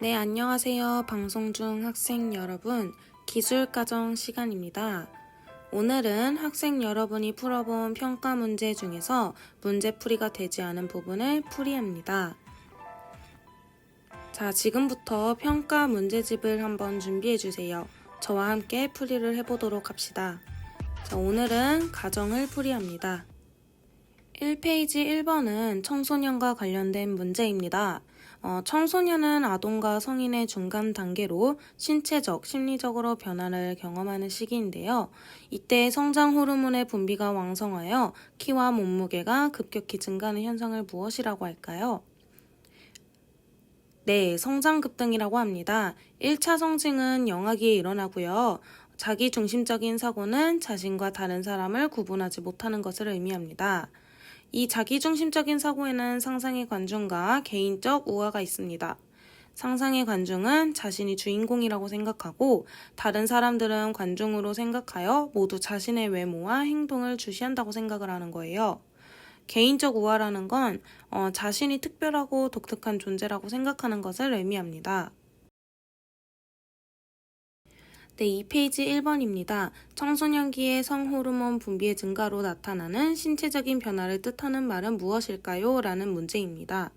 네, 안녕하세요. 방송 중 학생 여러분, 기술과정 시간입니다. 오늘은 학생 여러분이 풀어본 평가 문제 중에서 문제풀이가 되지 않은 부분을 풀이합니다. 자, 지금부터 평가 문제집을 한번 준비해주세요. 저와 함께 풀이를 해보도록 합시다. 자, 오늘은 가정을 풀이합니다. 1페이지 1번은 청소년과 관련된 문제입니다. 청소년은 아동과 성인의 중간 단계로 신체적, 심리적으로 변화를 경험하는 시기인데요. 이때 성장 호르몬의 분비가 왕성하여 키와 몸무게가 급격히 증가하는 현상을 무엇이라고 할까요? 네, 성장 급등이라고 합니다. 1차 성징은 영아기에 일어나고요. 자기중심적인 사고는 자신과 다른 사람을 구분하지 못하는 것을 의미합니다. 이 자기중심적인 사고에는 상상의 관중과 개인적 우화가 있습니다. 상상의 관중은 자신이 주인공이라고 생각하고 다른 사람들은 관중으로 생각하여 모두 자신의 외모와 행동을 주시한다고 생각을 하는 거예요. 개인적 우화라는 건 자신이 특별하고 독특한 존재라고 생각하는 것을 의미합니다. 네, 2페이지 1번입니다. 청소년기의 성호르몬 분비의 증가로 나타나는 신체적인 변화를 뜻하는 말은 무엇일까요? 라는 문제입니다.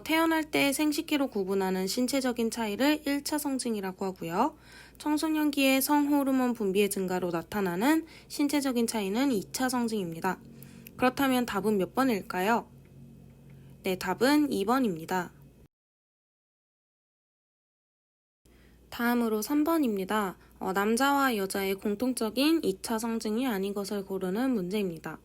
태어날 때 생식기로 구분하는 신체적인 차이를 1차 성징이라고 하고요. 청소년기의 성호르몬 분비의 증가로 나타나는 신체적인 차이는 2차 성징입니다. 그렇다면 답은 몇 번일까요? 네, 답은 2번입니다. 다음으로 3번입니다. 남자와 여자의 공통적인 2차 성징이 아닌 것을 고르는 문제입니다.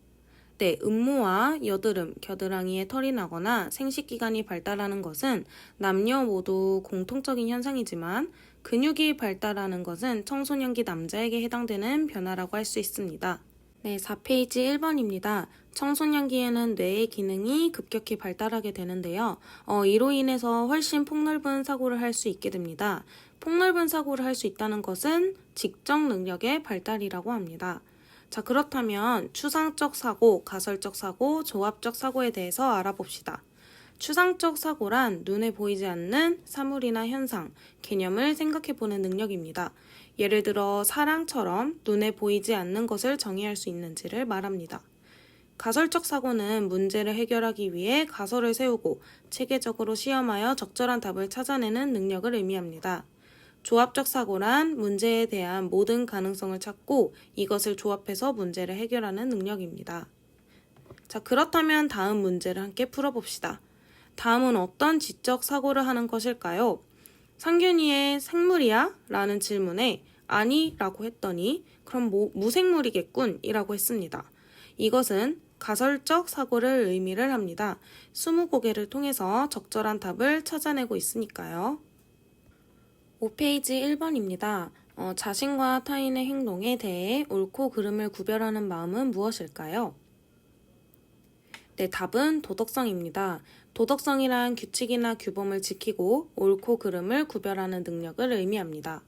네, 음모와 여드름, 겨드랑이에 털이 나거나 생식기관이 발달하는 것은 남녀 모두 공통적인 현상이지만 근육이 발달하는 것은 청소년기 남자에게 해당되는 변화라고 할 수 있습니다. 네, 4페이지 1번입니다. 청소년기에는 뇌의 기능이 급격히 발달하게 되는데요. 이로 인해서 훨씬 폭넓은 사고를 할 수 있게 됩니다. 폭넓은 사고를 할 수 있다는 것은 직접 능력의 발달이라고 합니다. 자, 그렇다면 추상적 사고, 가설적 사고, 조합적 사고에 대해서 알아봅시다. 추상적 사고란 눈에 보이지 않는 사물이나 현상, 개념을 생각해보는 능력입니다. 예를 들어 사랑처럼 눈에 보이지 않는 것을 정의할 수 있는지를 말합니다. 가설적 사고는 문제를 해결하기 위해 가설을 세우고 체계적으로 시험하여 적절한 답을 찾아내는 능력을 의미합니다. 조합적 사고란 문제에 대한 모든 가능성을 찾고 이것을 조합해서 문제를 해결하는 능력입니다. 자, 그렇다면 다음 문제를 함께 풀어봅시다. 다음은 어떤 지적 사고를 하는 것일까요? 상균이의 생물이야? 라는 질문에 아니 라고 했더니 그럼 무생물이겠군 이라고 했습니다. 이것은 가설적 사고를 의미를 합니다. 스무고개를 통해서 적절한 답을 찾아내고 있으니까요. 5페이지 1번입니다. 자신과 타인의 행동에 대해 옳고 그름을 구별하는 마음은 무엇일까요? 네, 답은 도덕성입니다. 도덕성이란 규칙이나 규범을 지키고 옳고 그름을 구별하는 능력을 의미합니다.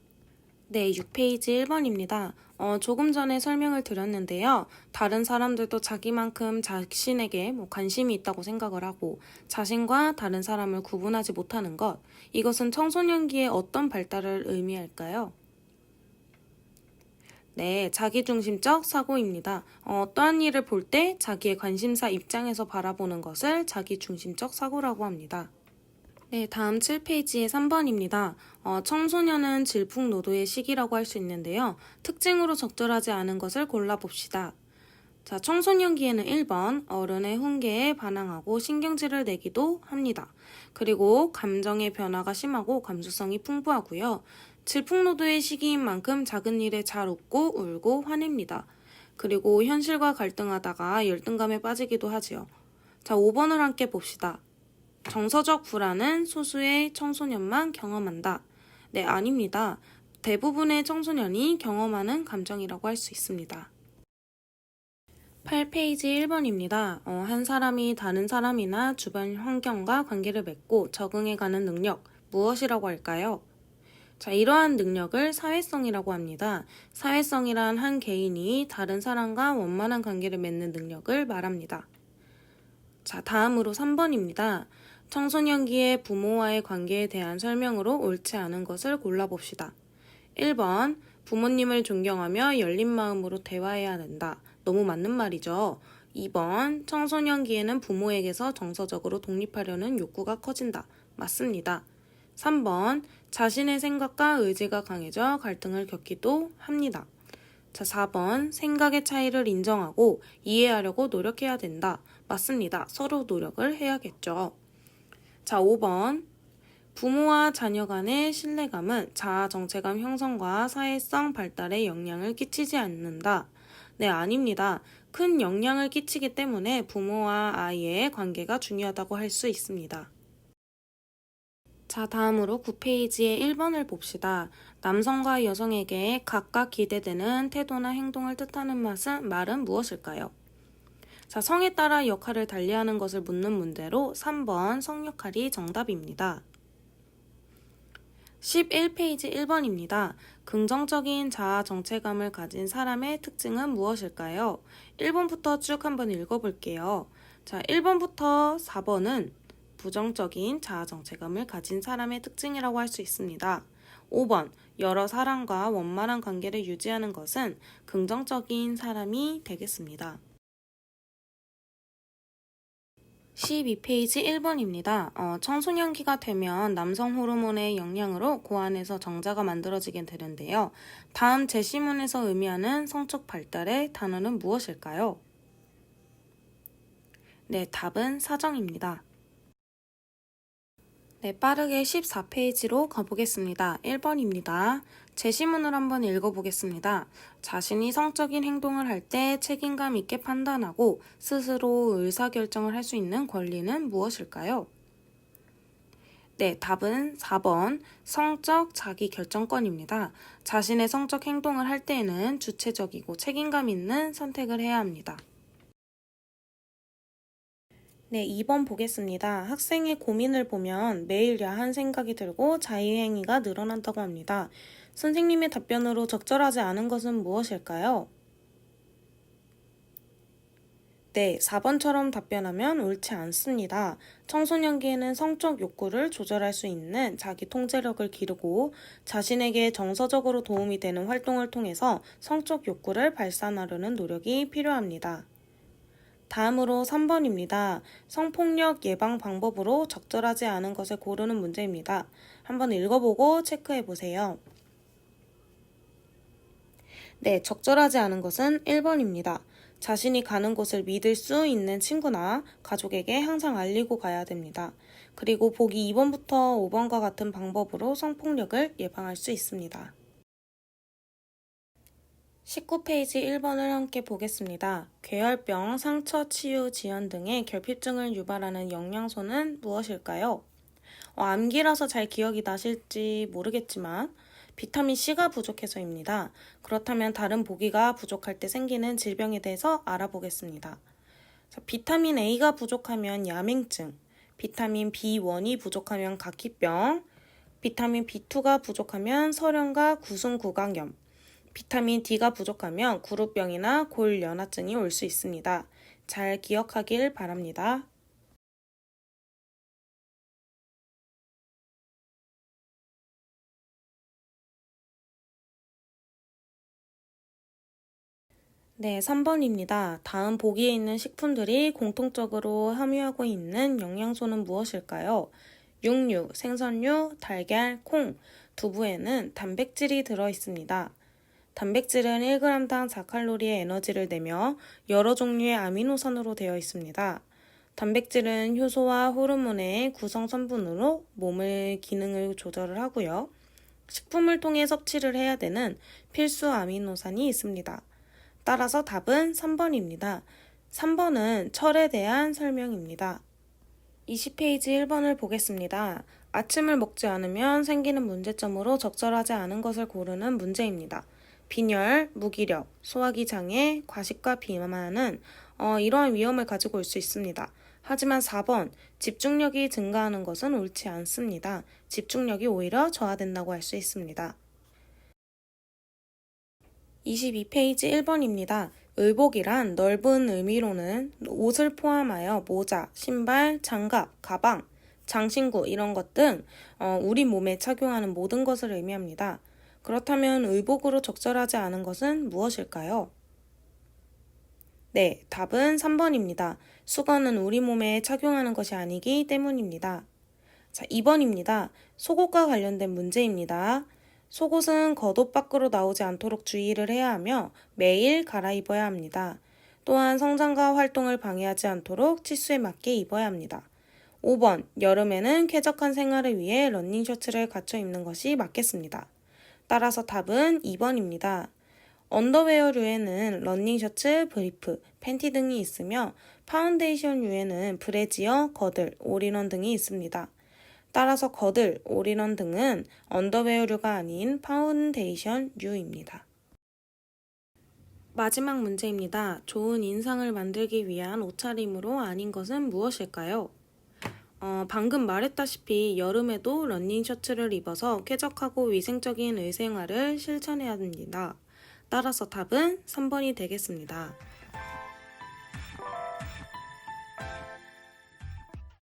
네, 6페이지 1번입니다. 조금 전에 설명을 드렸는데요. 다른 사람들도 자기만큼 자신에게 관심이 있다고 생각을 하고 자신과 다른 사람을 구분하지 못하는 것, 이것은 청소년기의 어떤 발달을 의미할까요? 네, 자기중심적 사고입니다. 어떠한 일을 볼 때 자기의 관심사 입장에서 바라보는 것을 자기중심적 사고라고 합니다. 네, 다음 7페이지의 3번입니다. 청소년은 질풍노도의 시기라고 할 수 있는데요. 특징으로 적절하지 않은 것을 골라봅시다. 자, 청소년기에는 1번, 어른의 훈계에 반항하고 신경질을 내기도 합니다. 그리고 감정의 변화가 심하고 감수성이 풍부하고요. 질풍노도의 시기인 만큼 작은 일에 잘 웃고 울고 화냅니다. 그리고 현실과 갈등하다가 열등감에 빠지기도 하지요. 자, 5번을 함께 봅시다. 정서적 불안은 소수의 청소년만 경험한다. 네, 아닙니다. 대부분의 청소년이 경험하는 감정이라고 할 수 있습니다. 8페이지 1번입니다. 한 사람이 다른 사람이나 주변 환경과 관계를 맺고 적응해가는 능력, 무엇이라고 할까요? 자, 이러한 능력을 사회성이라고 합니다. 사회성이란 한 개인이 다른 사람과 원만한 관계를 맺는 능력을 말합니다. 자, 다음으로 3번입니다. 청소년기의 부모와의 관계에 대한 설명으로 옳지 않은 것을 골라봅시다. 1번, 부모님을 존경하며 열린 마음으로 대화해야 된다. 너무 맞는 말이죠. 2번, 청소년기에는 부모에게서 정서적으로 독립하려는 욕구가 커진다. 맞습니다. 3번, 자신의 생각과 의지가 강해져 갈등을 겪기도 합니다. 자, 4번, 생각의 차이를 인정하고 이해하려고 노력해야 된다. 맞습니다. 서로 노력을 해야겠죠. 자, 5번, 부모와 자녀 간의 신뢰감은 자아 정체감 형성과 사회성 발달에 영향을 끼치지 않는다. 네, 아닙니다. 큰 영향을 끼치기 때문에 부모와 아이의 관계가 중요하다고 할 수 있습니다. 자, 다음으로 9페이지의 1번을 봅시다. 남성과 여성에게 각각 기대되는 태도나 행동을 뜻하는 말은 무엇일까요? 자, 성에 따라 역할을 달리하는 것을 묻는 문제로 3번 성 역할이 정답입니다. 11페이지 1번입니다. 긍정적인 자아 정체감을 가진 사람의 특징은 무엇일까요? 1번부터 쭉 한번 읽어볼게요. 자, 1번부터 4번은 부정적인 자아 정체감을 가진 사람의 특징이라고 할 수 있습니다. 5번, 여러 사람과 원만한 관계를 유지하는 것은 긍정적인 사람이 되겠습니다. 12페이지 1번입니다. 청소년기가 되면 남성 호르몬의 영향으로 고안에서 정자가 만들어지게 되는데요. 다음 제시문에서 의미하는 성적 발달의 단어는 무엇일까요? 네, 답은 사정입니다. 네, 빠르게 14페이지로 가보겠습니다. 1번입니다. 제시문을 한번 읽어보겠습니다. 자신이 성적인 행동을 할 때 책임감 있게 판단하고 스스로 의사결정을 할 수 있는 권리는 무엇일까요? 네, 답은 4번 성적 자기결정권입니다. 자신의 성적 행동을 할 때에는 주체적이고 책임감 있는 선택을 해야 합니다. 네, 2번 보겠습니다. 학생의 고민을 보면 매일 야한 생각이 들고 자유행위가 늘어난다고 합니다. 선생님의 답변으로 적절하지 않은 것은 무엇일까요? 네, 4번처럼 답변하면 옳지 않습니다. 청소년기에는 성적 욕구를 조절할 수 있는 자기 통제력을 기르고 자신에게 정서적으로 도움이 되는 활동을 통해서 성적 욕구를 발산하려는 노력이 필요합니다. 다음으로 3번입니다. 성폭력 예방 방법으로 적절하지 않은 것을 고르는 문제입니다. 한번 읽어보고 체크해보세요. 네, 적절하지 않은 것은 1번입니다. 자신이 가는 곳을 믿을 수 있는 친구나 가족에게 항상 알리고 가야 됩니다. 그리고 보기 2번부터 5번과 같은 방법으로 성폭력을 예방할 수 있습니다. 19페이지 1번을 함께 보겠습니다. 괴혈병, 상처 치유 지연 등의 결핍증을 유발하는 영양소는 무엇일까요? 암기라서 잘 기억이 나실지 모르겠지만 비타민C가 부족해서입니다. 그렇다면 다른 보기가 부족할 때 생기는 질병에 대해서 알아보겠습니다. 자, 비타민 A가 부족하면 야맹증, 비타민 B1이 부족하면 각기병, 비타민 B2가 부족하면 설형과 구승구강염, 비타민 D가 부족하면 구루병이나 골연화증이 올 수 있습니다. 잘 기억하길 바랍니다. 네, 3번입니다. 다음 보기에 있는 식품들이 공통적으로 함유하고 있는 영양소는 무엇일까요? 육류, 생선류, 달걀, 콩, 두부에는 단백질이 들어있습니다. 단백질은 1g당 4칼로리의 에너지를 내며 여러 종류의 아미노산으로 되어 있습니다. 단백질은 효소와 호르몬의 구성 성분으로 몸의 기능을 조절을 하고요. 식품을 통해 섭취를 해야 되는 필수 아미노산이 있습니다. 따라서 답은 3번입니다. 3번은 철에 대한 설명입니다. 20페이지 1번을 보겠습니다. 아침을 먹지 않으면 생기는 문제점으로 적절하지 않은 것을 고르는 문제입니다. 빈혈, 무기력, 소화기 장애, 과식과 비만은 이러한 위험을 가지고 올 수 있습니다. 하지만 4번, 집중력이 증가하는 것은 옳지 않습니다. 집중력이 오히려 저하된다고 할 수 있습니다. 22페이지 1번입니다. 의복이란 넓은 의미로는 옷을 포함하여 모자, 신발, 장갑, 가방, 장신구 이런 것 등 우리 몸에 착용하는 모든 것을 의미합니다. 그렇다면 의복으로 적절하지 않은 것은 무엇일까요? 네, 답은 3번입니다. 수건은 우리 몸에 착용하는 것이 아니기 때문입니다. 자, 2번입니다. 속옷과 관련된 문제입니다. 속옷은 겉옷 밖으로 나오지 않도록 주의를 해야 하며 매일 갈아입어야 합니다. 또한 성장과 활동을 방해하지 않도록 치수에 맞게 입어야 합니다. 5번, 여름에는 쾌적한 생활을 위해 러닝셔츠를 갖춰 입는 것이 맞겠습니다. 따라서 답은 2번입니다. 언더웨어류에는 러닝셔츠, 브리프, 팬티 등이 있으며 파운데이션류에는 브래지어, 거들, 올인원 등이 있습니다. 따라서 거들, 올인원 등은 언더웨어류가 아닌 파운데이션류입니다. 마지막 문제입니다. 좋은 인상을 만들기 위한 옷차림으로 아닌 것은 무엇일까요? 방금 말했다시피 여름에도 러닝셔츠를 입어서 쾌적하고 위생적인 의생활을 실천해야 합니다. 따라서 답은 3번이 되겠습니다.